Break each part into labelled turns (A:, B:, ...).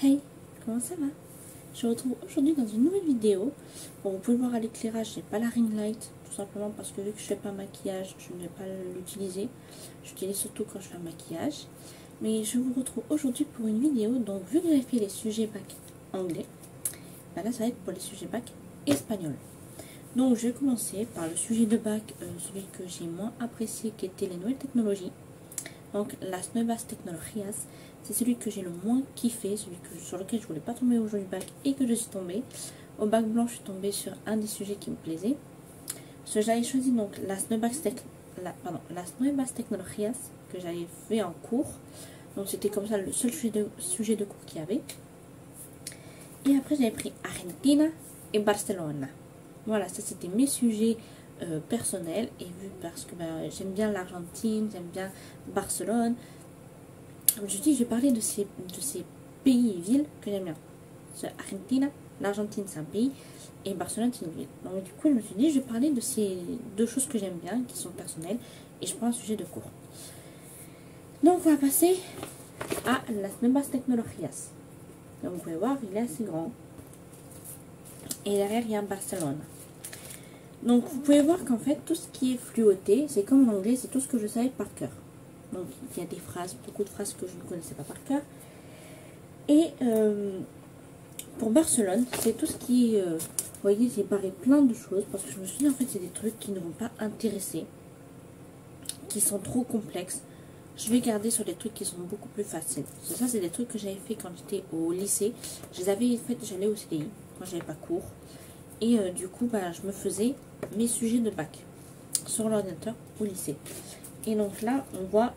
A: Hey, comment ça va? Je me retrouve aujourd'hui dans une nouvelle vidéo. Bon, vous pouvez le voir à l'éclairage, j'ai pas la ring light, tout simplement parce que vu que je fais pas maquillage, je ne vais pas l'utiliser. J'utilise surtout quand je fais un maquillage. Mais je vous retrouve aujourd'hui pour une vidéo, donc vu que j'avais fait les sujets bac anglais, bah là ça va être pour les sujets bac espagnol. Donc je vais commencer par le sujet de bac, celui que j'ai moins apprécié, qui était les nouvelles technologies. Donc las nuevas tecnologías, c'est celui que j'ai le moins kiffé, sur lequel je voulais pas tomber au jour du bac et que je suis tombée. Au bac blanc, je suis tombée sur un des sujets qui me plaisait. Parce que j'avais choisi donc las nuevas tecnologías que j'avais fait en cours. Donc c'était comme ça le seul sujet de cours qu'il y avait. Et après j'avais pris Argentina et Barcelona. Voilà, ça c'était mes sujets personnels. Et vu parce que j'aime bien l'Argentine, j'aime bien Barcelone. Je me suis dit, je vais parler de ces pays et villes que j'aime bien. Argentina, l'Argentine c'est un pays et Barcelone c'est une ville. Donc du coup je me suis dit, je vais parler de ces deux choses que j'aime bien, qui sont personnelles, et je prends un sujet de cours. Donc on va passer à las nuevas tecnologías. Donc vous pouvez voir, il est assez grand. Et derrière il y a Barcelone. Donc vous pouvez voir qu'en fait tout ce qui est fluoté, c'est comme en anglais, c'est tout ce que je savais par cœur. Donc il y a des phrases, beaucoup de phrases que je ne connaissais pas par cœur. Et pour Barcelone, c'est tout ce qui est, vous voyez, j'ai parlé plein de choses parce que je me suis dit en fait c'est des trucs qui ne vont pas intéresser, qui sont trop complexes. Je vais garder sur des trucs qui sont beaucoup plus faciles. Ça c'est des trucs que j'avais fait quand j'étais au lycée. Je les avais fait, j'allais au CDI quand j'avais pas cours. Et du coup, je me faisais mes sujets de bac sur l'ordinateur au lycée. Et donc là, on voit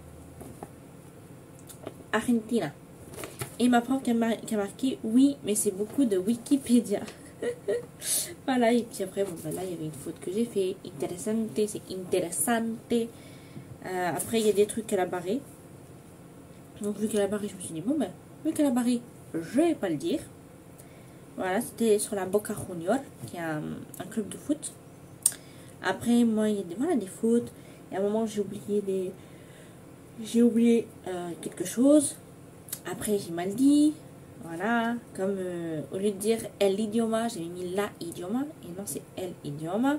A: Argentina. Et ma prof qui a marqué oui, mais c'est beaucoup de Wikipédia. Voilà, et puis après, bon, là, il y avait une faute que j'ai fait. Interessante, c'est interessante. Après, il y a des trucs qu'elle a barré. Donc, vu qu'elle a barré, je me suis dit, bon, vu qu'elle a barré, je vais pas le dire. Voilà, c'était sur la Boca Junior, qui est un club de foot. Après, moi, il y a des fautes. Et à un moment, j'ai oublié quelque chose. Après, j'ai mal dit. Voilà, comme au lieu de dire el idioma, j'ai mis la idioma. Et non, c'est el idioma.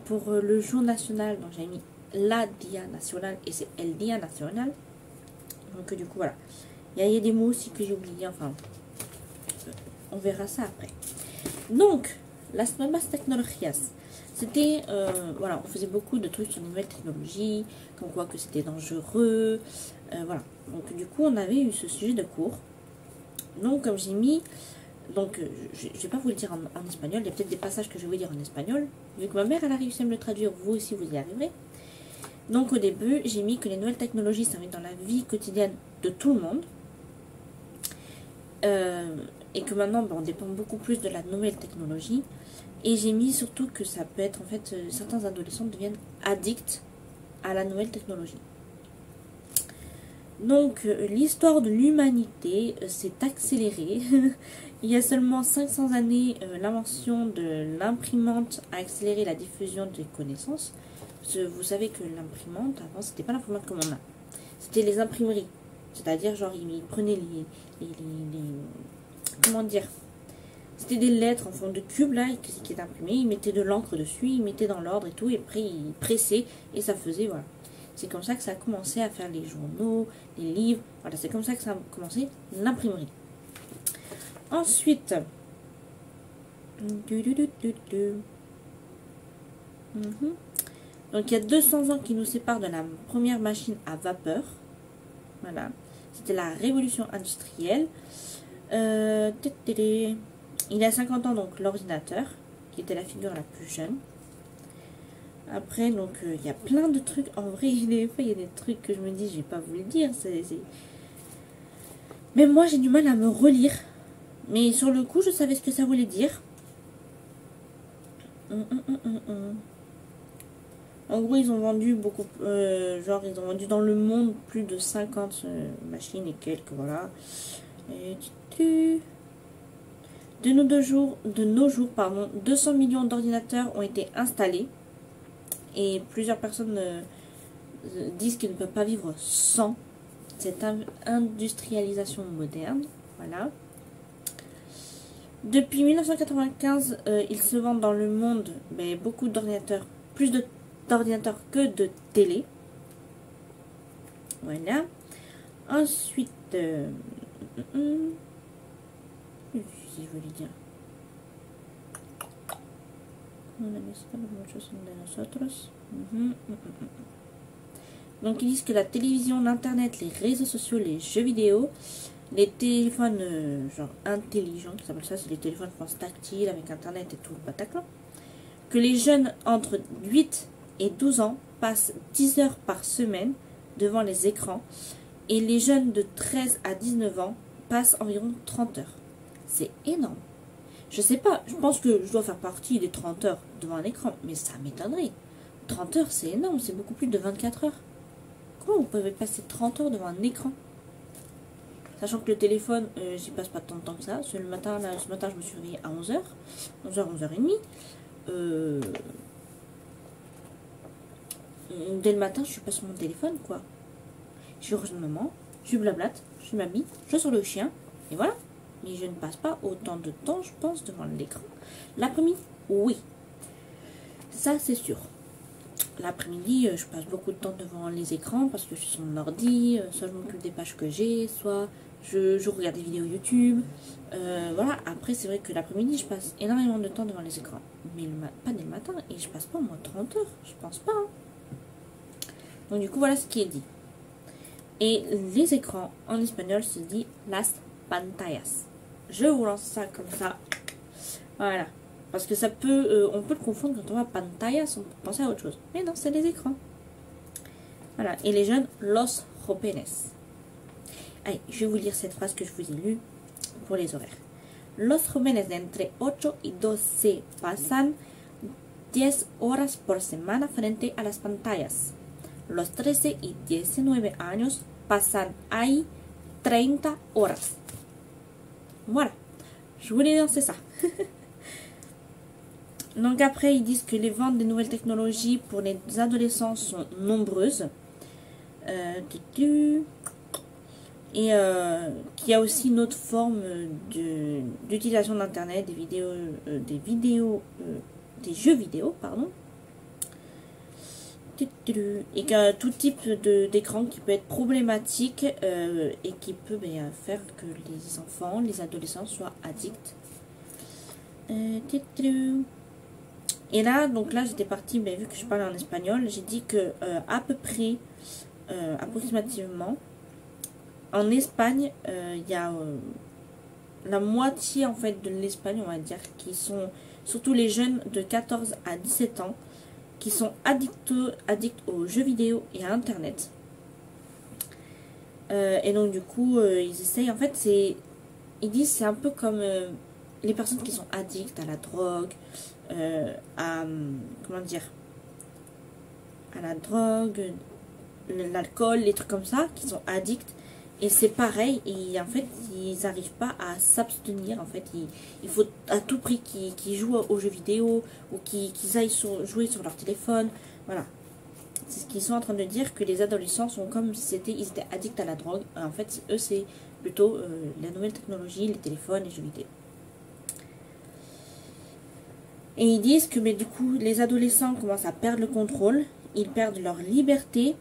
A: Pour le jour national, donc j'ai mis la dia national et c'est el dia national. Donc du coup, voilà. Il y a des mots aussi que j'ai oubliés. Enfin, on verra ça après. Donc, las nuevas tecnologías. C'était, voilà, on faisait beaucoup de trucs sur les nouvelles technologies, comme quoi que c'était dangereux, voilà. Donc du coup, on avait eu ce sujet de cours. Donc comme j'ai mis, donc je vais pas vous le dire en espagnol, il y a peut-être des passages que je vais vous dire en espagnol. Vu que ma mère elle a réussi à me le traduire, vous aussi vous y arriverez. Donc au début, j'ai mis que les nouvelles technologies, ça va être dans la vie quotidienne de tout le monde. Et que maintenant, on dépend beaucoup plus de la nouvelle technologie. Et j'ai mis surtout que ça peut être, en fait, certains adolescents deviennent addicts à la nouvelle technologie. Donc, l'histoire de l'humanité s'est accélérée. Il y a seulement 500 années, l'invention de l'imprimante a accéléré la diffusion des connaissances. Parce que vous savez que l'imprimante, avant, c'était pas l'imprimante comme on a. C'était les imprimeries. C'est-à-dire, genre, ils prenaient les comment dire, c'était des lettres en forme de cube là qui étaient imprimées, ils mettaient de l'encre dessus, ils mettaient dans l'ordre et tout, et après ils pressaient et ça faisait, voilà. C'est comme ça que ça a commencé à faire les journaux, les livres, voilà, c'est comme ça que ça a commencé l'imprimerie. Ensuite, donc il y a 200 ans qui nous séparent de la première machine à vapeur, voilà, c'était la révolution industrielle. Il a 50 ans, donc l'ordinateur, qui était la figure la plus jeune. Après, donc, il y a plein de trucs. En vrai, des fois, il y a des trucs que je me dis, je vais pas vous le dire. Même moi, j'ai du mal à me relire. Mais sur le coup, je savais ce que ça voulait dire. En gros, ils ont vendu beaucoup, genre, ils ont vendu dans le monde plus de 50 machines et quelques, voilà. Et de nos jours, 200 millions d'ordinateurs ont été installés et plusieurs personnes disent qu'ils ne peuvent pas vivre sans cette industrialisation moderne. Voilà. Depuis 1995, ils se vendent dans le monde beaucoup d'ordinateurs, plus d'ordinateurs que de télé. Voilà. Ensuite, si je voulais dire. Donc ils disent que la télévision, l'internet, les réseaux sociaux, les jeux vidéo, les téléphones genre intelligents, qui s'appellent ça, c'est les téléphones je pense tactiles avec internet et tout le bataclan, que les jeunes entre 8 et 12 ans passent 10 heures par semaine devant les écrans et les jeunes de 13 à 19 ans passent environ 30 heures. C'est énorme. Je sais pas, je pense que je dois faire partie des 30 heures devant un écran, mais ça m'étonnerait. 30 heures, c'est énorme, c'est beaucoup plus de 24 heures. Comment vous pouvez passer 30 heures devant un écran? Sachant que le téléphone, j'y passe pas tant de temps que ça. Ce matin, je me suis réveillée à 11h. 11h, 11h30. Dès le matin, je suis pas sur mon téléphone, quoi. Je rejoins maman, je blablate, je m'habille, je sors le chien, et voilà. Mais je ne passe pas autant de temps, je pense, devant l'écran. L'après-midi, oui. Ça, c'est sûr. L'après-midi, je passe beaucoup de temps devant les écrans parce que je suis sur mon ordi, soit je m'occupe des pages que j'ai, soit je regarde des vidéos YouTube. Voilà, après, c'est vrai que l'après-midi, je passe énormément de temps devant les écrans. Mais pas dès le matin, et je passe pas au moins 30 heures, je pense pas. Hein. Donc, du coup, voilà ce qui est dit. Et les écrans, en espagnol, se dit las pantallas. Je vous lance ça comme ça. Voilà. Parce que ça peut, on peut le confondre quand on voit pantallas, on peut penser à autre chose. Mais non, c'est les écrans. Voilà. Et les jeunes, los jóvenes. Allez, je vais vous lire cette phrase que je vous ai lue pour les horaires. Los jóvenes de entre 8 y 12 pasan 10 horas por semana frente a las pantallas. Los 13 y 19 años pasan ahí 30 horas. Voilà. Je voulais lancer ça. Donc après, ils disent que les ventes des nouvelles technologies pour les adolescents sont nombreuses. Et qu'il y a aussi une autre forme d'utilisation d'Internet, des jeux vidéo, pardon. Et qu'un tout type d'écran qui peut être problématique et qui peut faire que les enfants, les adolescents soient addicts. Et là, donc là, j'étais partie, mais vu que je parle en espagnol, j'ai dit que à peu près, approximativement, en Espagne, il y a la moitié en fait de l'Espagne, on va dire, qui sont surtout les jeunes de 14 à 17 ans, qui sont addicts aux jeux vidéo et à Internet. Et donc du coup, ils essayent, en fait, ils disent c'est un peu comme les personnes qui sont addictes à la drogue, comment dire, à la drogue, l'alcool, les trucs comme ça, qui sont addicts. Et c'est pareil, et en fait, ils n'arrivent pas à s'abstenir. En fait, il faut à tout prix qu'ils jouent aux jeux vidéo ou qu'ils aillent jouer sur leur téléphone. Voilà. C'est ce qu'ils sont en train de dire, que les adolescents sont comme si ils étaient addicts à la drogue. En fait, eux, c'est plutôt la nouvelle technologie, les téléphones, les jeux vidéo. Et ils disent que du coup, les adolescents commencent à perdre le contrôle, ils perdent leur liberté.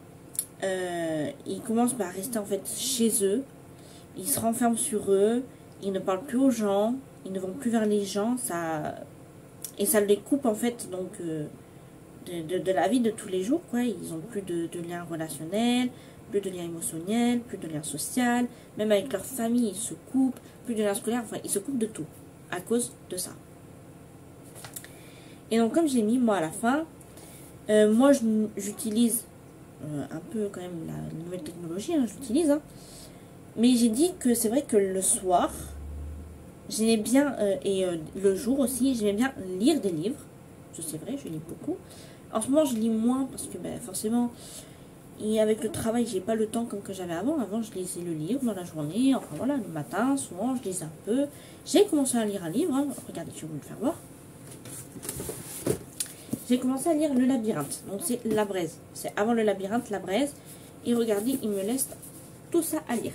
A: Ils commencent à rester en fait chez eux, ils se renferment sur eux, ils ne parlent plus aux gens, ils ne vont plus vers les gens, et ça les coupe en fait donc de la vie de tous les jours, quoi. Ils n'ont plus de lien relationnel, plus de lien émotionnel, plus de lien social, même avec leur famille ils se coupent, plus de lien scolaire, enfin ils se coupent de tout à cause de ça. Et donc comme j'ai mis moi à la fin, moi j'utilise un peu quand même la nouvelle technologie, hein, j'utilise, hein. Mais j'ai dit que c'est vrai que le soir, j'aimais bien, et le jour aussi, j'aimais bien lire des livres. C'est vrai, je lis beaucoup. En ce moment, je lis moins parce que forcément, et avec le travail, j'ai pas le temps comme que j'avais avant. Avant, je lisais le livre dans la journée, enfin voilà, le matin, souvent, je lisais un peu. J'ai commencé à lire un livre, hein. Regardez, je vais vous le faire voir. J'ai commencé à lire Le Labyrinthe. Donc c'est La Braise. C'est avant Le Labyrinthe, La Braise. Et regardez, il me laisse tout ça à lire.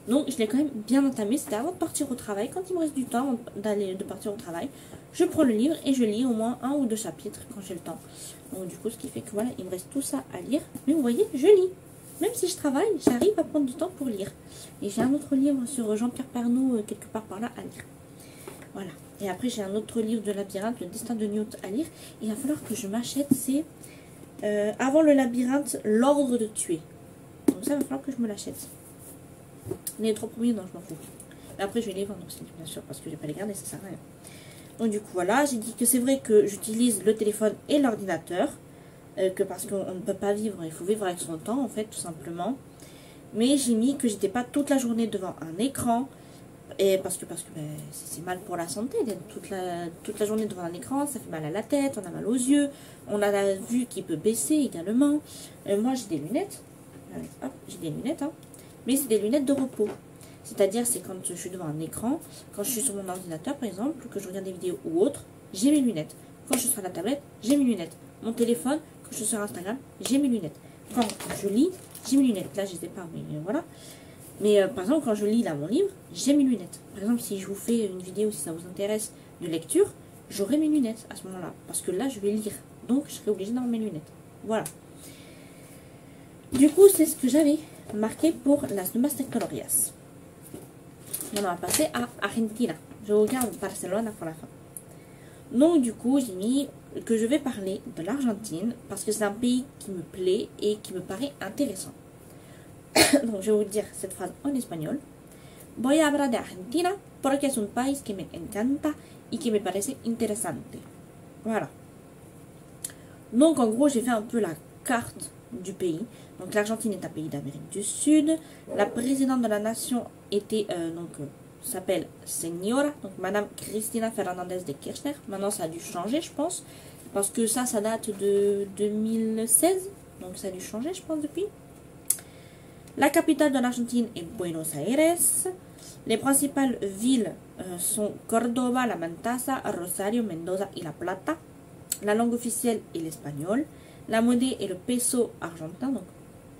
A: Donc je l'ai quand même bien entamé. C'était avant de partir au travail. Quand il me reste du temps de partir au travail, je prends le livre et je lis au moins 1 ou 2 chapitres quand j'ai le temps. Donc du coup, ce qui fait que voilà, il me reste tout ça à lire. Mais vous voyez, je lis. Même si je travaille, j'arrive à prendre du temps pour lire. Et j'ai un autre livre sur Jean-Pierre Pernaut, quelque part par là, à lire. Voilà. Et après, j'ai un autre livre de labyrinthe, Le Destin de Newt, à lire. Il va falloir que je m'achète, c'est avant le labyrinthe, L'Ordre de tuer. Donc ça, il va falloir que je me l'achète. Les 3 premiers, non, je m'en fous. Mais après, je vais les vendre aussi, bien sûr, parce que je vais pas les garder, ça sert à rien. Donc du coup, voilà, j'ai dit que c'est vrai que j'utilise le téléphone et l'ordinateur. Que parce qu'on ne peut pas vivre, il faut vivre avec son temps, en fait, tout simplement. Mais j'ai mis que j'étais pas toute la journée devant un écran. Et parce que ben, c'est mal pour la santé d'être toute la journée devant un écran, ça fait mal à la tête, on a mal aux yeux, on a la vue qui peut baisser également. Moi j'ai des lunettes, hop, j'ai des lunettes, hein, mais c'est des lunettes de repos. C'est-à-dire c'est quand je suis devant un écran, quand je suis sur mon ordinateur par exemple, que je regarde des vidéos ou autre, j'ai mes lunettes. Quand je suis sur la tablette, j'ai mes lunettes. Mon téléphone, quand je suis sur Instagram, j'ai mes lunettes. Quand je lis, j'ai mes lunettes. Là je les ai pas, mais voilà. Mais par exemple, quand je lis là mon livre, j'ai mes lunettes. Par exemple, si je vous fais une vidéo, si ça vous intéresse, de lecture, j'aurai mes lunettes à ce moment-là. Parce que là, je vais lire. Donc, je serai obligée d'avoir mes lunettes. Voilà. Du coup, c'est ce que j'avais marqué pour las nuevas tecnologías. Maintenant, on va passer à Argentina. Je regarde Barcelone pour la fin. Donc, du coup, j'ai mis que je vais parler de l'Argentine parce que c'est un pays qui me plaît et qui me paraît intéressant. Donc, je vais vous dire cette phrase en espagnol. Voy a hablar de Argentina porque es un país que me encanta y que me parece interesante. Voilà. Donc, en gros, j'ai fait un peu la carte du pays. Donc, l'Argentine est un pays d'Amérique du Sud. La présidente de la nation était, s'appelle Señora, donc Madame Cristina Fernández de Kirchner. Maintenant, ça a dû changer, je pense. Parce que ça date de 2016. Donc, ça a dû changer, je pense, depuis. La capitale de l'Argentine est Buenos Aires. Les principales villes sont Córdoba, La Matanza, Rosario, Mendoza et La Plata. La langue officielle est l'espagnol. La monnaie est le peso argentin. Donc,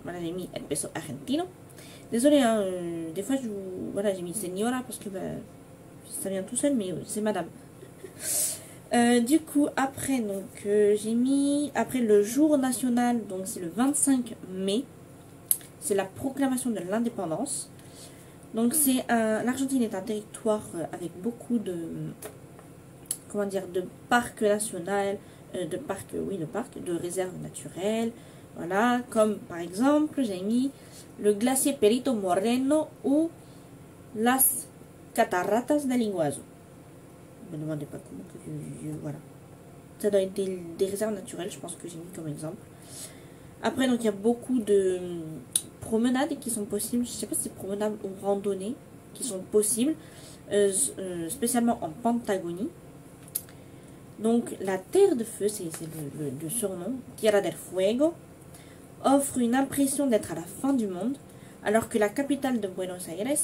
A: voilà, j'ai mis el peso argentino. Désolée, hein, des fois, voilà, j'ai mis señora parce que ça vient tout seul, mais c'est madame. Du coup, après, j'ai mis après le jour national, donc c'est le 25 mai. C'est la proclamation de l'indépendance. Donc l'Argentine est un territoire avec beaucoup de parcs nationaux, de réserves naturelles. Voilà, comme par exemple, j'ai mis le glacier Perito Moreno ou las cataratas del Iguazu. Ne me demandez pas comment voilà. Ça doit être des réserves naturelles, je pense que j'ai mis comme exemple. Après, donc il y a beaucoup de promenades qui sont possibles. Je ne sais pas si c'est promenades ou randonnées qui sont possibles, spécialement en Patagonie. Donc la Terre de Feu, c'est le surnom, Tierra del Fuego, offre une impression d'être à la fin du monde, alors que la capitale de Buenos Aires,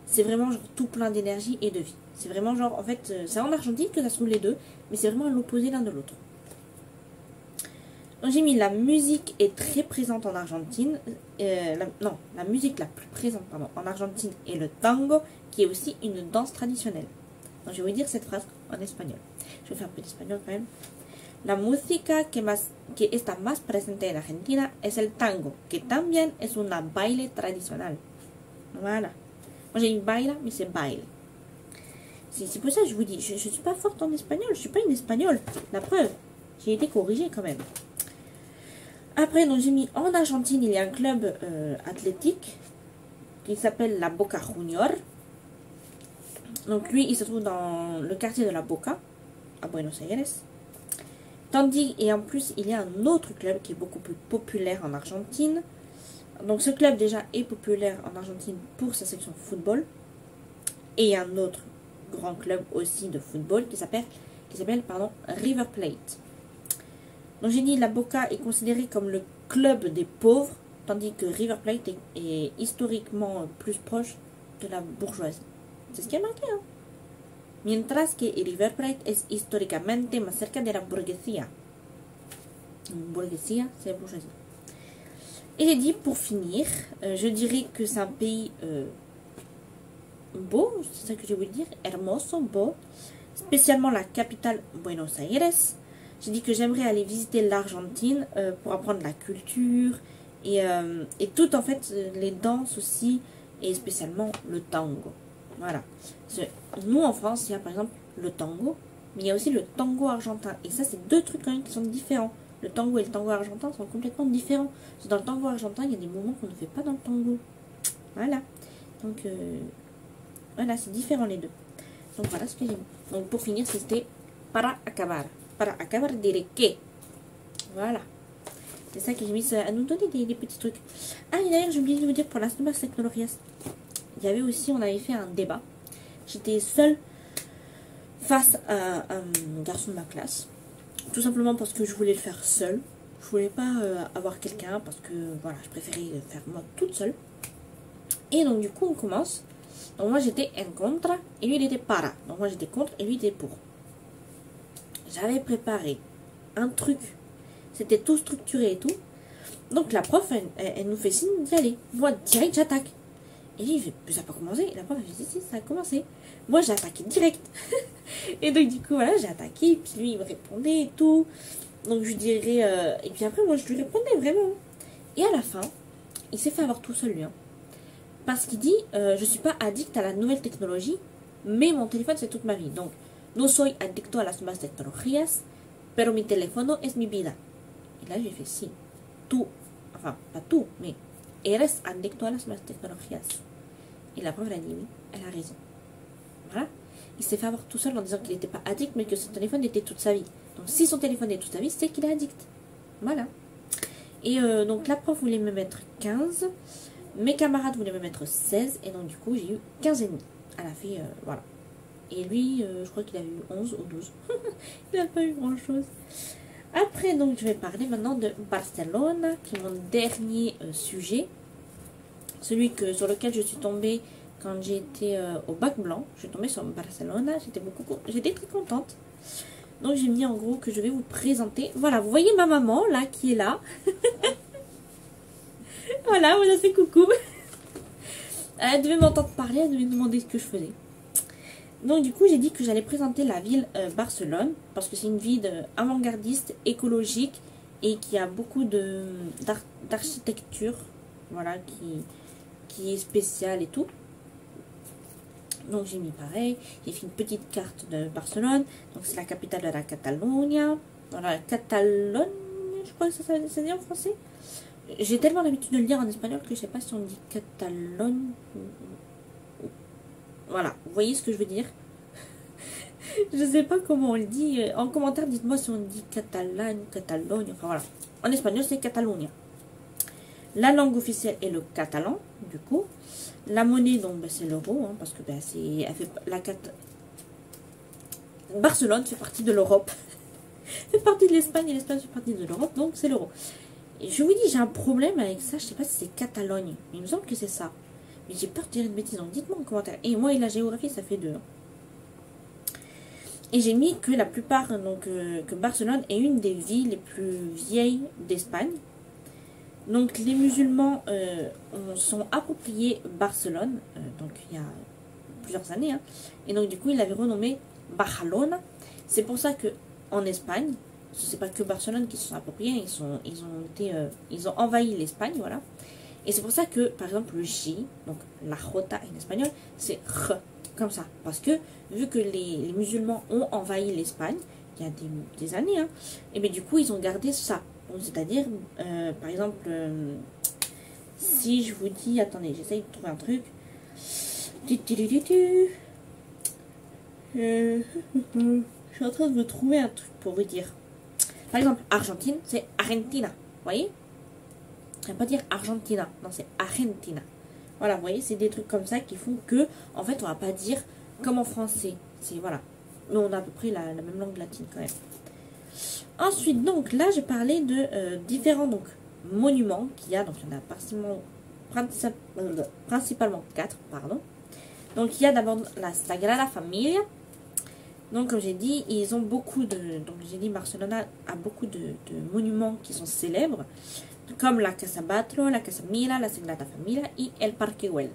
A: c'est vraiment genre tout plein d'énergie et de vie. C'est vraiment genre, en fait, c'est en Argentine que ça se trouve les deux, mais c'est vraiment à l'opposé l'un de l'autre. Donc j'ai mis la musique est très présente en Argentine. La musique la plus présente en Argentine est le tango, qui est aussi une danse traditionnelle. Donc je vais vous dire cette phrase en espagnol. Je vais faire un peu d'espagnol quand même. La música que está más presente en Argentina es el tango, que también es una baile tradicional. Voilà. Moi j'ai une baila, mais c'est baile. C'est pour ça que je vous dis, je ne suis pas forte en espagnol, je ne suis pas une espagnole. La preuve, j'ai été corrigée quand même. Après, donc j'ai mis en Argentine, il y a un club athlétique qui s'appelle la Boca Junior. Donc lui, il se trouve dans le quartier de la Boca, à Buenos Aires. Tandis, et en plus, il y a un autre club qui est beaucoup plus populaire en Argentine. Donc ce club déjà est populaire en Argentine pour sa section football. Et il y a un autre grand club aussi de football qui s'appelle River Plate. Donc j'ai dit la Boca est considérée comme le club des pauvres, tandis que River Plate est historiquement plus proche de la bourgeoisie. C'est ce qui est marqué, hein. Mientras que River Plate es históricamente más cerca de la burguesía. Burguesía, c'est la bourgeoisie. Et j'ai dit, pour finir, je dirais que c'est un pays beau, c'est ça que je voulais dire, hermoso, beau, spécialement la capitale Buenos Aires. J'ai dit que j'aimerais aller visiter l'Argentine pour apprendre la culture et tout en fait, les danses aussi, et spécialement le tango. Voilà. Nous en France, il y a par exemple le tango, mais il y a aussi le tango argentin. Et ça, c'est deux trucs quand même qui sont différents. Le tango et le tango argentin sont complètement différents. Parce que dans le tango argentin, il y a des mouvements qu'on ne fait pas dans le tango. Voilà. Donc, voilà, c'est différent les deux. Donc, voilà ce que j'ai mis. Donc, pour finir, c'était para acabar. Para acabar dire que. Voilà. C'est ça que j'ai mis à nous donner des petits trucs. Ah, et d'ailleurs, j'ai oublié de vous dire pour las nuevas tecnologías. Il y avait aussi, on avait fait un débat. J'étais seule face à un garçon de ma classe. Tout simplement parce que je voulais le faire seule. Je voulais pas avoir quelqu'un parce que voilà, je préférais faire moi toute seule. Et donc du coup on commence. Donc moi j'étais en contra et lui il était para. Donc moi j'étais contre et lui il était pour. J'avais préparé un truc. C'était tout structuré et tout. Donc la prof elle nous fait signe d'y aller. Moi direct j'attaque. Et lui il fait, ça n'a pas commencé. Et la prof elle fait, si ça a commencé. Moi j'ai attaqué direct. Et donc du coup voilà j'ai attaqué. Et puis lui il me répondait et tout. Donc je lui dirais... et puis après moi je lui répondais vraiment. Et à la fin il s'est fait avoir tout seul lui. Hein. Parce qu'il dit, je suis pas addict à la nouvelle technologie, mais mon téléphone c'est toute ma vie. Donc, no soy adicto a las nuevas tecnologías, pero mi teléfono es mi vida. Et là j'ai fait si, tú, enfin pas tout, mais eres adicto a las nuevas tecnologías. Et la prof elle a dit oui, elle a raison. Voilà. Il s'est fait avoir tout seul en disant qu'il n'était pas addict, mais que son téléphone était toute sa vie. Donc si son téléphone est toute sa vie, c'est qu'il est addict. Voilà. Et donc la prof voulait me mettre 15. Mes camarades voulaient me mettre 16 et donc du coup j'ai eu 15 et demi. Elle a fait, voilà. Et lui, je crois qu'il a eu 11 ou 12. Il n'a pas eu grand chose. Après, donc je vais parler maintenant de Barcelone, qui est mon dernier sujet. Celui sur lequel je suis tombée quand j'étais au bac blanc. Je suis tombée sur Barcelone, j'étais très contente. Donc j'ai mis en gros que je vais vous présenter. Voilà, vous voyez ma maman là qui est là. Voilà, on a fait coucou. Elle devait m'entendre parler, elle devait me demander ce que je faisais. Donc du coup, j'ai dit que j'allais présenter la ville Barcelone, parce que c'est une ville avant-gardiste, écologique, et qui a beaucoup d'architecture, voilà, qui est spéciale et tout. Donc j'ai mis pareil, j'ai fait une petite carte de Barcelone, donc c'est la capitale de la Catalogne. Voilà, Catalogne, je crois que ça dit en français. J'ai tellement l'habitude de le lire en espagnol que je sais pas si on dit Catalogne. Voilà, vous voyez ce que je veux dire. Je sais pas comment on le dit. En commentaire, dites-moi si on dit Catalogne, Catalogne. Enfin voilà. En espagnol, c'est Catalunya. La langue officielle est le catalan, du coup. La monnaie, donc, ben, c'est l'euro, hein, parce que ben, Barcelone fait partie de l'Europe. fait partie de l'Espagne et l'Espagne fait partie de l'Europe, donc c'est l'euro. Je vous dis, j'ai un problème avec ça. Je sais pas si c'est Catalogne. Il me semble que c'est ça. Mais j'ai peur de dire une bêtise. Donc dites-moi en commentaire. Et moi et la géographie, ça fait 2. Hein. Et j'ai mis que la plupart, donc que Barcelone est une des villes les plus vieilles d'Espagne. Donc les musulmans sont appropriés Barcelone. Donc il y a plusieurs années. Hein. Et donc du coup, ils l'avaient renommé Barcelone. C'est pour ça que en Espagne, c'est pas que Barcelone qui se sont appropriés, ils ont envahi l'Espagne, voilà. Et c'est pour ça que, par exemple, le J, donc la Jota en espagnol, c'est R, comme ça. Parce que, vu que les musulmans ont envahi l'Espagne, il y a des années, hein, et bien du coup, ils ont gardé ça. C'est-à-dire, par exemple, si je vous dis, attendez, j'essaye de trouver un truc. Je suis en train de vous trouver un truc pour vous dire. Par exemple, Argentine, c'est Argentina. Vous voyez? Je ne vais pas dire Argentina. Non, c'est Argentina. Voilà, vous voyez, c'est des trucs comme ça qui font que, en fait, on va pas dire comme en français. C'est, voilà. Mais on a à peu près la même langue latine quand même. Ensuite, donc, là, je parlais de différents donc, monuments qu'il y a. Donc, il y en a principalement 4, pardon. Donc, il y a d'abord la Sagrada Familia. Donc, comme j'ai dit, ils ont beaucoup de... Donc, j'ai dit, Barcelone a beaucoup de monuments qui sont célèbres, comme la Casa Batlló, la Casa Mira, la Sagrada Familia et El Parque Güell.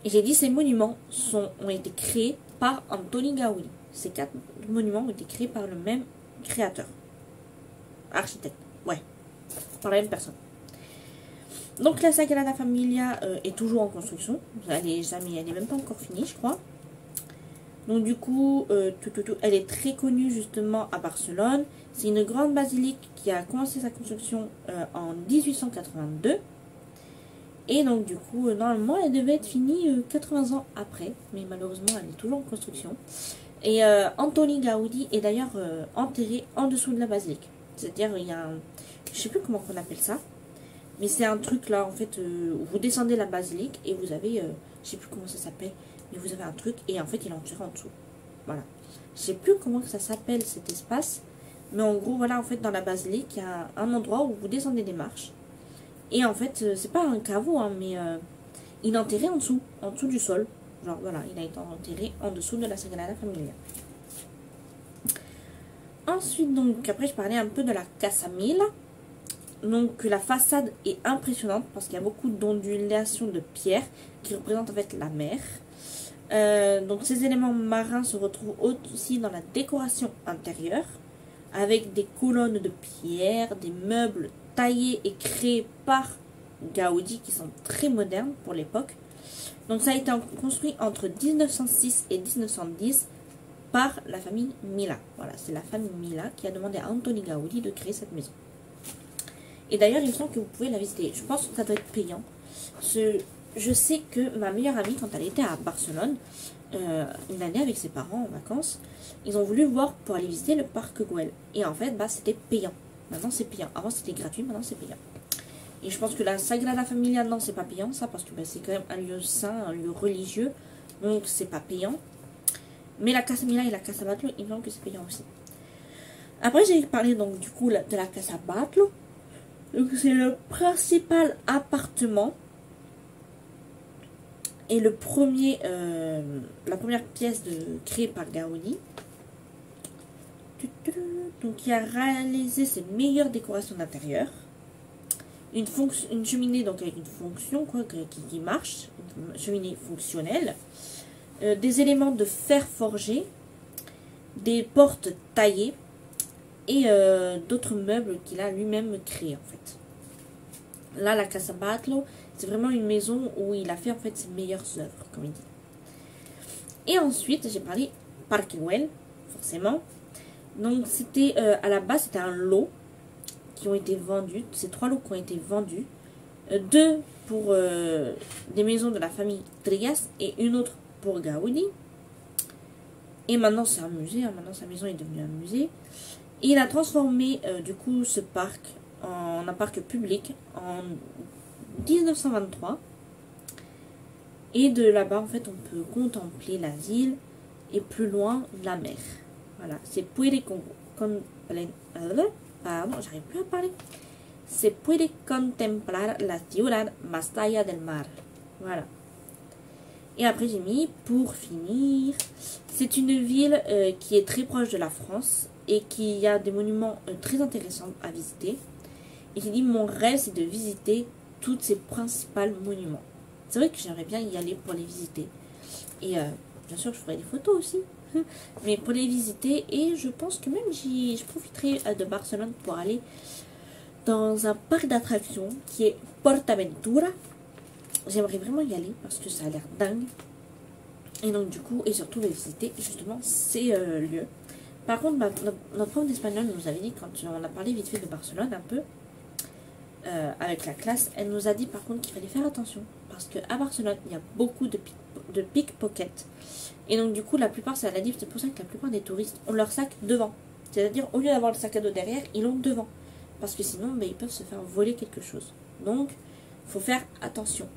A: Et j'ai dit ces monuments ont été créés par Antoni Gaudi. Ces 4 monuments ont été créés par le même créateur. Architecte, ouais. Par la même personne. Donc la Sagrada Familia est toujours en construction. Elle est même pas encore finie, je crois. Donc du coup, elle est très connue justement à Barcelone. C'est une grande basilique qui a commencé sa construction en 1882. Et donc du coup, normalement, elle devait être finie 80 ans après. Mais malheureusement, elle est toujours en construction. Et Antoni Gaudi est d'ailleurs enterré en dessous de la basilique. C'est-à-dire, il y a un... Je sais plus comment on appelle ça. Mais c'est un truc là, en fait, où vous descendez la basilique et vous avez... je sais plus comment ça s'appelle. Mais vous avez un truc et en fait, il est enterré en dessous. Voilà. Je sais plus comment ça s'appelle cet espace. Mais en gros, voilà, en fait, dans la basilique, il y a un endroit où vous descendez des marches. Et en fait, c'est pas un caveau, hein, mais il est enterré en dessous du sol. Genre, voilà, il a été enterré en dessous de la Sagrada Familia. Ensuite, donc, après, je parlais un peu de la Casa Mil. Donc, la façade est impressionnante parce qu'il y a beaucoup d'ondulations de pierre qui représentent en fait la mer. Donc, ces éléments marins se retrouvent aussi dans la décoration intérieure avec des colonnes de pierre, des meubles taillés et créés par Gaudi qui sont très modernes pour l'époque. Donc, ça a été construit entre 1906 et 1910 par la famille Mila. Voilà, c'est la famille Mila qui a demandé à Antoni Gaudi de créer cette maison. Et d'ailleurs, il me semble que vous pouvez la visiter. Je pense que ça doit être payant. Je sais que ma meilleure amie, quand elle était à Barcelone, une année avec ses parents en vacances, ils ont voulu voir pour aller visiter le parc Güell. Et en fait, bah, c'était payant. Maintenant, c'est payant. Avant, c'était gratuit. Maintenant, c'est payant. Et je pense que la Sagrada Familia, non, c'est pas payant, ça, parce que bah, c'est quand même un lieu saint, un lieu religieux. Donc, c'est pas payant. Mais la Casa Mila et la Casa Batlló, il me semble que c'est payant aussi. Après, j'ai parlé donc du coup de la Casa Batlló. Donc, c'est le principal appartement et la première pièce créée par Gaudi. Donc, qui a réalisé ses meilleures décorations d'intérieur. Une cheminée donc avec une fonction quoi, qui marche, une cheminée fonctionnelle. Des éléments de fer forgé, des portes taillées et d'autres meubles qu'il a lui-même créés en fait. Là, la Casa Batlló, c'est vraiment une maison où il a fait en fait ses meilleures œuvres, comme il dit. Et ensuite, j'ai parlé Parque Güell, forcément. Donc, c'était à la base, c'était un lot qui ont été vendus, ces 3 lots qui ont été vendus. 2 pour des maisons de la famille Trias et une autre pour Gaudi. Et maintenant, c'est un musée. Hein, maintenant, sa maison est devenue un musée. Et il a transformé du coup ce parc en un parc public en 1923. Et de là-bas, en fait, on peut contempler la ville et plus loin, la mer. Voilà, c'est puede pardon, j'arrive plus à parler. Se puede contemplar la ciudad más allá del mar. Voilà. Et après, j'ai mis, pour finir, c'est une ville qui est très proche de la France et qui a des monuments très intéressants à visiter. Et j'ai dit, mon rêve, c'est de visiter tous ces principaux monuments. C'est vrai que j'aimerais bien y aller pour les visiter. Et bien sûr, je ferai des photos aussi. Mais pour les visiter, et je pense que même je profiterai de Barcelone pour aller dans un parc d'attractions qui est PortAventura. J'aimerais vraiment y aller parce que ça a l'air dingue. Et donc du coup, et surtout de visiter justement ces lieux. Par contre, notre prof d'espagnol nous avait dit, quand on a parlé vite fait de Barcelone un peu, avec la classe, elle nous a dit par contre qu'il fallait faire attention. Parce qu'à Barcelone, il y a beaucoup de pickpockets. Et donc du coup, la plupart, c'est pour ça que la plupart des touristes ont leur sac devant. C'est-à-dire, au lieu d'avoir le sac à dos derrière, ils l'ont devant. Parce que sinon, ils peuvent se faire voler quelque chose. Donc, il faut faire attention.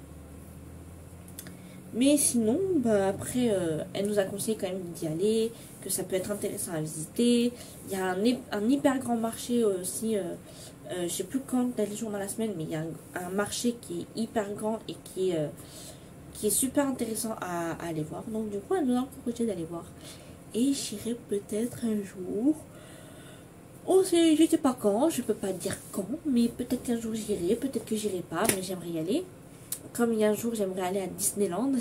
A: Mais sinon, après, elle nous a conseillé quand même d'y aller, que ça peut être intéressant à visiter. Il y a un hyper grand marché aussi, je sais plus quand, quel jour dans la semaine, mais il y a un marché qui est hyper grand et qui est super intéressant à aller voir. Donc du coup, elle nous a encouragé d'aller voir. Et j'irai peut-être un jour. Je sais pas quand, je peux pas dire quand, mais peut-être qu'un jour j'irai, peut-être que j'irai pas, mais j'aimerais y aller. comme il y a un jour j'aimerais aller à Disneyland.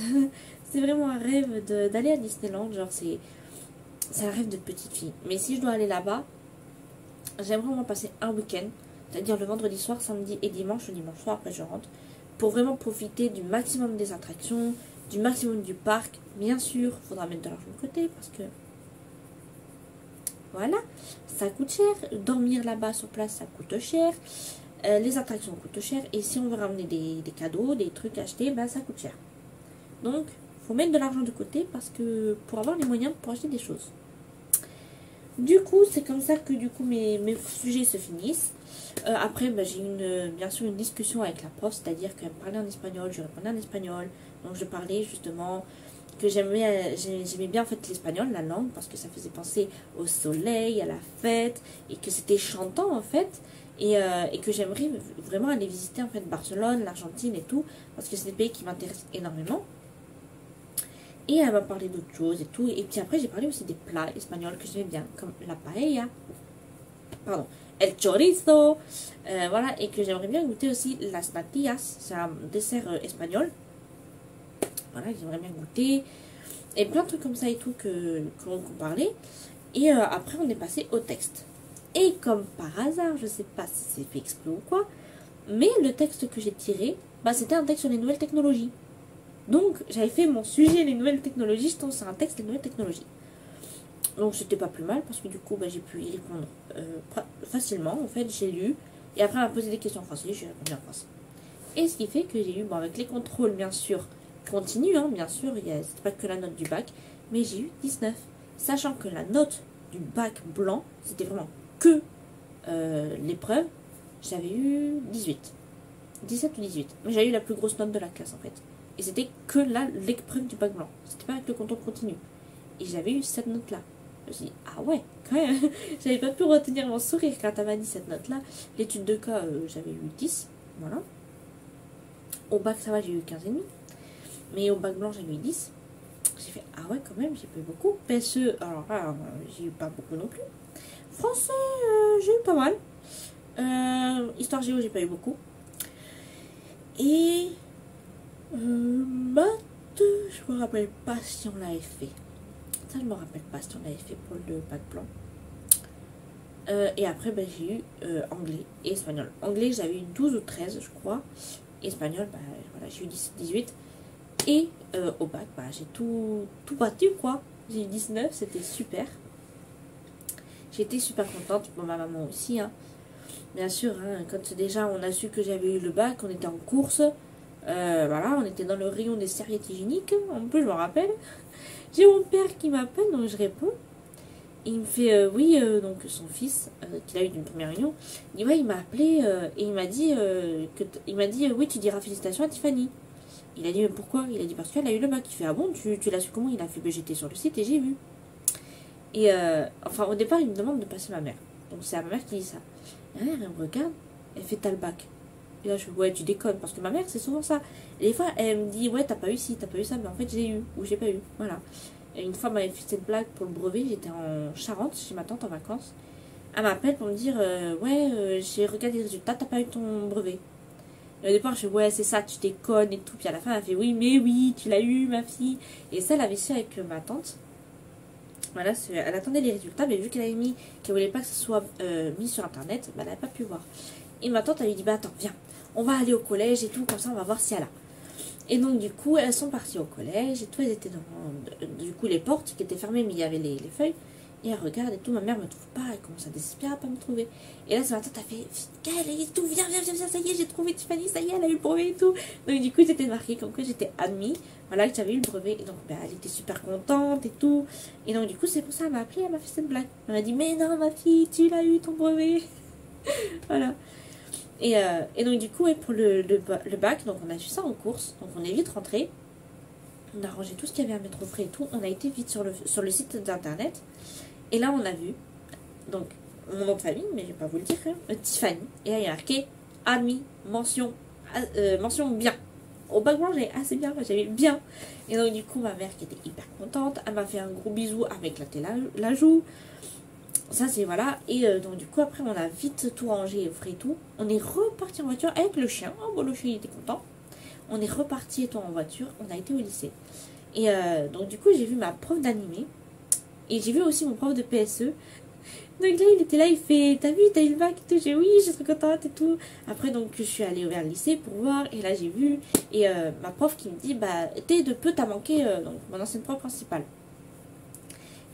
A: C'est vraiment un rêve d'aller à Disneyland, genre c'est un rêve de petite fille. Mais si je dois aller là-bas, j'aimerais vraiment passer un week-end, c'est-à-dire le vendredi soir, samedi et dimanche, le dimanche soir après je rentre, pour vraiment profiter du maximum des attractions, du maximum du parc. Bien sûr, il faudra mettre de l'argent de côté parce que voilà, ça coûte cher. Dormir là-bas sur place, ça coûte cher. Les attractions coûtent cher. Et si on veut ramener des cadeaux, des trucs achetés, bah ça coûte cher. Donc, faut mettre de l'argent de côté parce que pour avoir les moyens pour acheter des choses. Du coup, c'est comme ça que du coup mes sujets se finissent. Après, bah, j'ai bien sûr une discussion avec la prof, c'est-à-dire qu'elle me parlait en espagnol, je répondais en espagnol. Donc je parlais justement que j'aimais bien en fait l'espagnol, la langue, parce que ça faisait penser au soleil, à la fête, et que c'était chantant en fait. Et que j'aimerais vraiment aller visiter en fait Barcelone, l'Argentine et tout, parce que c'est des pays qui m'intéressent énormément. Et elle m'a parlé d'autres choses et tout. Et puis après, j'ai parlé aussi des plats espagnols que j'aimais bien, comme la paella, pardon, el chorizo, voilà, et que j'aimerais bien goûter aussi las natillas, c'est un dessert espagnol. Voilà, j'aimerais bien goûter. Et plein de trucs comme ça et tout qu'on parlait. Et après, on est passé au texte. Et comme par hasard, je sais pas si c'est fait exprès ou quoi, mais le texte que j'ai tiré, bah, c'était un texte sur les nouvelles technologies. Donc, j'avais fait mon sujet les nouvelles technologies, je tombe sur un texte les nouvelles technologies. Donc, c'était pas plus mal parce que du coup, bah, j'ai pu y répondre facilement. En fait, j'ai lu et après, elle m'a posé des questions en français, j'ai répondu en français. Et ce qui fait que j'ai eu, bon, avec les contrôles, bien sûr, continue, hein, bien sûr, c'est pas que la note du bac, mais j'ai eu 19. Sachant que la note du bac blanc, c'était vraiment que l'épreuve, j'avais eu 18. 17 ou 18. Mais j'avais eu la plus grosse note de la classe en fait. Et c'était que là l'épreuve du bac blanc. C'était pas avec le contrôle continu. Et j'avais eu cette note-là. Je me suis dit, ah ouais, quand même. J'avais pas pu retenir mon sourire quand elle m'a dit cette note-là. L'étude de cas, j'avais eu 10. Voilà. Au bac, ça va, j'ai eu 15,5. Mais au bac blanc, j'avais eu 10. J'ai fait, ah ouais, quand même, j'ai pas eu beaucoup. PSE, alors là, j'ai eu pas beaucoup non plus. Français, j'ai eu pas mal. Histoire géo, j'ai pas eu beaucoup. Et maths, je me rappelle pas si on l'avait fait. Ça, je me rappelle pas si on l'avait fait pour le bac blanc. Et après, ben, j'ai eu anglais et espagnol. Anglais, j'avais eu 12 ou 13, je crois. Espagnol, ben, voilà, j'ai eu 17, 18. Et au bac, bah, j'ai tout battu, quoi. J'ai eu 19, c'était super. J'étais super contente, pour ma maman aussi, hein. Bien sûr, hein, quand déjà on a su que j'avais eu le bac, on était en course. Voilà, on était dans le rayon des serviettes hygiéniques. En plus, je me rappelle. J'ai mon père qui m'appelle, donc je réponds. Il me fait oui, donc son fils, qu'il a eu d'une première réunion, il dit ouais, il m'a appelé et il m'a dit, oui, tu diras félicitations à Tiffany. Il a dit mais pourquoi? Il a dit parce qu'elle a eu le bac. Il fait ah bon, tu l'as su comment? Il a fait ben, j'étais sur le site et j'ai vu. Et enfin, au départ, il me demande de passer ma mère. Donc c'est à ma mère qui dit ça. Et ma mère, elle me regarde, elle fait t'as le bac. Et là, je fais ouais, tu déconnes. Parce que ma mère, c'est souvent ça. Et des fois, elle me dit ouais, t'as pas eu ci, t'as pas eu ça. Mais en fait, j'ai eu ou j'ai pas eu. Voilà. Et une fois, elle m'avait fait cette blague pour le brevet. J'étais en Charente, chez ma tante en vacances. Elle m'appelle pour me dire ouais, j'ai regardé les résultats, t'as pas eu ton brevet. Et au départ, je fais ouais, c'est ça, tu déconnes et tout. Puis à la fin, elle fait oui, mais oui, tu l'as eu, ma fille. Et ça, elle avait su avec ma tante. Voilà, elle attendait les résultats, mais vu qu'elle avait mis, qu'elle voulait pas que ce soit mis sur internet, bah, elle n'avait pas pu voir. Et ma tante, elle lui dit bah attends, viens, on va aller au collège et tout, comme ça on va voir si elle a. Et donc du coup, elles sont parties au collège et tout, elles étaient dans du coup les portes qui étaient fermées, mais il y avait les feuilles. Et elle regarde et tout, ma mère me trouve pas, elle commence à désespérer à pas me trouver. Et là, c'est ma tante, elle fait Gaëlle et tout, viens, ça y est, j'ai trouvé Tiffany, ça y est, elle a eu le brevet et tout. Donc du coup, j'étais marquée comme que j'étais admise, voilà, que j'avais eu le brevet. Et donc, bah, elle était super contente et tout. Et donc, du coup, c'est pour ça, elle m'a appelée, elle m'a fait cette blague. Elle m'a dit, mais non, ma fille, tu l'as eu ton brevet. Voilà. Et donc, du coup, ouais, pour le bac, donc on a su ça en course. Donc, on est vite rentré. On a rangé tout ce qu'il y avait à mettre au frais et tout. On a été vite sur le site d'internet. Et là, on a vu, donc, mon nom de famille, mais je vais pas vous le dire, hein, Tiffany. Et là, il y a marqué admis, mention bien. Au bac blanc, j'avais assez bien, j'avais bien. Et donc, du coup, ma mère qui était hyper contente, elle m'a fait un gros bisou avec la joue. Ça, c'est voilà. Et donc, du coup, après, on a vite tout rangé, frais et tout. On est reparti en voiture avec le chien. Oh, bon, le chien, il était content. On est reparti étant en voiture, on a été au lycée. Et donc du coup j'ai vu ma prof d'animé. Et j'ai vu aussi mon prof de PSE. Donc là il était là, il fait t'as vu, t'as eu le bac et tout. J'ai oui, je suis trop contente et tout. Après donc je suis allée vers le lycée pour voir. Et là j'ai vu. Et ma prof qui me dit bah t'es de peu t'as manqué donc mon ancienne prof principale.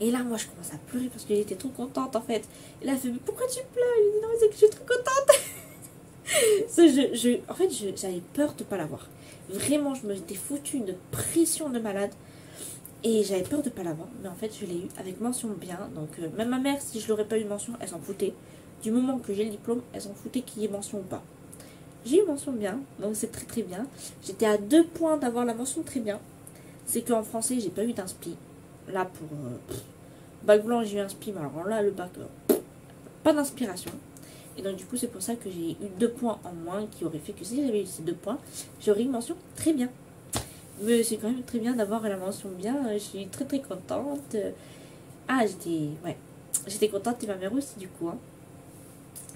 A: Et là moi je commence à pleurer parce que j'étais trop contente en fait. Et là elle fait mais pourquoi tu pleures? Je lui dis non mais c'est que je suis trop contente. En fait j'avais peur de pas l'avoir. Vraiment je me suis foutu une pression de malade. Et j'avais peur de ne pas l'avoir, mais en fait je l'ai eu avec mention bien. Donc même ma mère, si je l'aurais pas eu mention, elle s'en foutait. Du moment que j'ai le diplôme, elle s'en foutait qu'il y ait mention ou pas. J'ai eu mention bien, donc c'est très très bien. J'étais à 2 points d'avoir la mention très bien. C'est qu'en français, j'ai pas eu d'inspi. Là pour bac blanc, j'ai eu un spi, mais alors là le bac, pas d'inspiration. Et donc du coup c'est pour ça que j'ai eu 2 points en moins, qui aurait fait que si j'avais eu ces 2 points, j'aurais eu une mention très bien. Mais c'est quand même très bien d'avoir la mention bien. Je suis très très contente. Ah, j'étais contente et ma mère aussi du coup. Hein.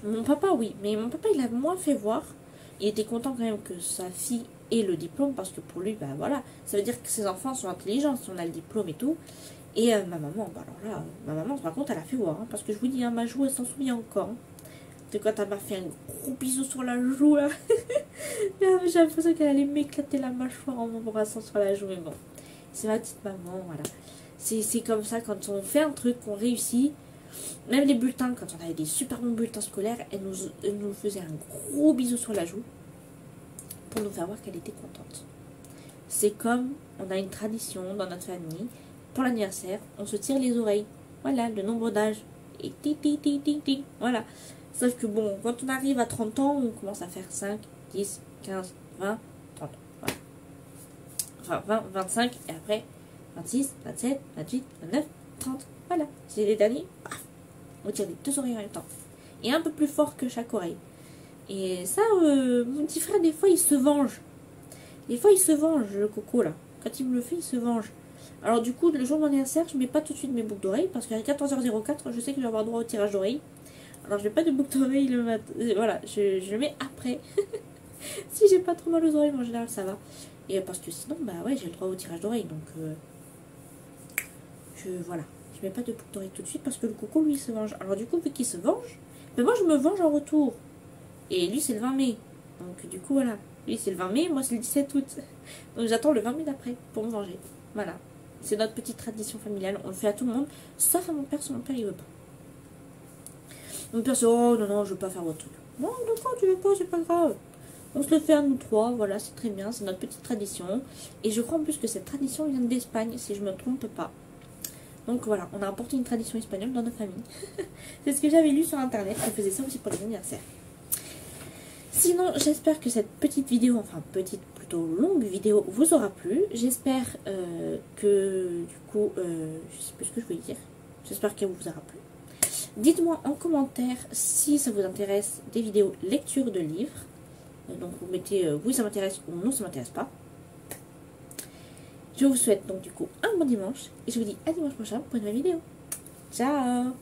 A: Mon papa, oui. Mais mon papa, il a moins fait voir. Il était content quand même que sa fille ait le diplôme. Parce que pour lui, bah voilà. Ça veut dire que ses enfants sont intelligents si on a le diplôme et tout. Et ma maman, bah alors là, ma maman, par contre, elle a fait voir. Hein, parce que je vous dis, hein, ma joue, elle s'en souvient encore. Hein. C'est quand elle m'a fait un gros bisou sur la joue là. J'ai l'impression qu'elle allait m'éclater la mâchoire en m'embrassant sur la joue. Mais bon, c'est ma petite maman, voilà. C'est comme ça quand on fait un truc, qu'on réussit. Même les bulletins, quand on avait des super bons bulletins scolaires, elle nous faisait un gros bisou sur la joue pour nous faire voir qu'elle était contente. C'est comme on a une tradition dans notre famille. Pour l'anniversaire, on se tire les oreilles. Voilà, le nombre d'âge. Et ting ting ting ting ting. Voilà. Sauf que bon, quand on arrive à 30 ans, on commence à faire 5, 10, 15, 20, 30. Voilà. Enfin, 20, 25, et après 26, 27, 28, 29, 30. Voilà. C'est les derniers. On tire les 2 oreilles en même temps. Et un peu plus fort que chaque oreille. Et ça, mon petit frère, des fois, il se venge. Des fois, il se venge, le coco, là. Quand il me le fait, il se venge. Alors, du coup, le jour de mon anniversaire, je mets pas tout de suite mes boucles d'oreilles. Parce qu'à 14h04, je sais que je vais avoir droit au tirage d'oreilles. Alors je vais pas de boucle d'oreille le matin. Voilà, je le mets après. Si j'ai pas trop mal aux oreilles, en général ça va. Et parce que sinon, bah ouais, j'ai le droit au tirage d'oreille. Donc voilà. Je mets pas de boucle d'oreille tout de suite parce que le coco lui il se venge. Alors du coup, vu qu'il se venge, mais moi je me venge en retour. Et lui c'est le 20 mai. Donc du coup voilà. Lui c'est le 20 mai, moi c'est le 17 août. Donc j'attends le 20 mai d'après pour me venger. Voilà. C'est notre petite tradition familiale. On le fait à tout le monde. Sauf à mon père, si mon père il veut pas. Mon père c'est oh non non je veux pas faire votre truc. Non d'accord tu veux pas c'est pas grave. On se le fait à nous 3, voilà c'est très bien, c'est notre petite tradition. Et je crois en plus que cette tradition vient d'Espagne si je me trompe pas. Donc voilà, on a apporté une tradition espagnole dans notre famille. C'est ce que j'avais lu sur internet, on faisait ça aussi pour les anniversaires. Sinon j'espère que cette petite vidéo, enfin petite plutôt longue vidéo vous aura plu. J'espère que du coup, je sais plus ce que je voulais dire. J'espère qu'elle vous aura plu. Dites-moi en commentaire si ça vous intéresse des vidéos lecture de livres. Donc vous mettez oui ça m'intéresse ou non ça m'intéresse pas. Je vous souhaite donc du coup un bon dimanche. Et je vous dis à dimanche prochain pour une nouvelle vidéo. Ciao!